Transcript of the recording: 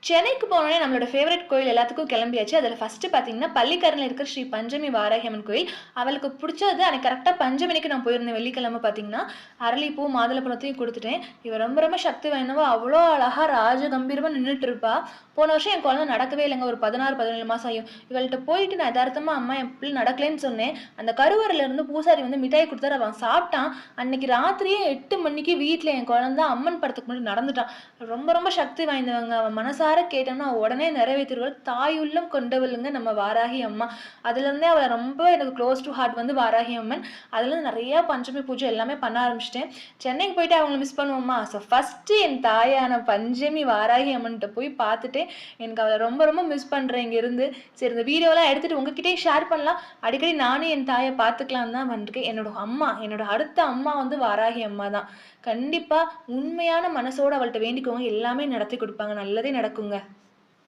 சென்னைக்கு போனோனே நம்மளோட ஃபேவரைட் கோயில் எல்லாத்துக்கும் கிளம்பியாச்சு. அதில ஃபர்ஸ்ட்டு பார்த்தீங்கன்னா, பள்ளிக்கரணையில இருக்கிற ஸ்ரீ பஞ்சமி வாராகி அம்மன் கோயில். அவளுக்கு புடிச்சது அன்னைக்கு கரெக்ட்டா பஞ்சமிக்கு நான் போயிருந்தேன் வெள்ளிக்கிழமை பார்த்தீங்கன்னா, அரளிப்பூ, மாதுளப்பழத்தையும் குடுத்துட்டேன். இவ ரொம்ப ரொம்ப சக்தி வாய்ந்தவ. அவ்வளோ அழகா ராஜ கம்பீரமா நின்னுட்டு இருப்பா. போன வருஷம் என் குழந்தை நடக்கவே இல்லங்க. ஒரு 16, 17 மாசம் ஆயும். இவள்ட்ட போயிட்டு நான் எதார்த்தமா, "அம்மா என் பிள்ள நடக்கலேன்னு" சொன்னேன். அந்த கருவறையில இருந்து பூசாரி வந்து மிட்டாய் குடுத்தாரு. அவன் சாப்பிட்டான். அன்னைக்கு ராத்திரியே 8 மணிக்கு வீட்ல என் குழந்தை அம்மன் படத்துக்கு முன்னாடி நடந்துட்டான். ரொம்ப ரொம்ப சக்தி வாய்ந்தவங்க. அவ மனசார கேட்டோம்னா உடனே நிறைவேத்திருவாள். தாயுள்ளம் கொண்டவளுங்க நம்ம வாராகி அம்மா. அதுலேருந்தே அவளை ரொம்ப எனக்கு க்ளோஸ் டு ஹார்ட் வந்து வாராகி அம்மன். அதுலேருந்து நிறைய பஞ்சமி பூஜை எல்லாமே பண்ண ஆரம்பிச்சிட்டேன். சென்னைக்கு போயிட்டு அவங்கள மிஸ் பண்ணுவோமா? ஸோ ஃபஸ்ட்டு என் தாயான பஞ்சமி வாராகி அம்மன்கிட்ட போய் பார்த்துட்டேன். எனக்கு அவளை ரொம்ப ரொம்ப மிஸ் பண்ணுறேன் இங்கேருந்து. சரி இந்த வீடியோலாம் எடுத்துகிட்டு உங்ககிட்டயே ஷேர் பண்ணலாம். அடிக்கடி நானும் என் தாயை பார்த்துக்கலாம் தான் வந்திருக்கேன். என்னோட அடுத்த அம்மா வந்து வாராகி அம்மா தான். கண்டிப்பா உண்மையான மனசோட அவள்ட்ட வேண்டிக்கோங்க. எல்லாமே நடத்தி கொடுப்பாங்க. நல்லதே நடக்குங்க.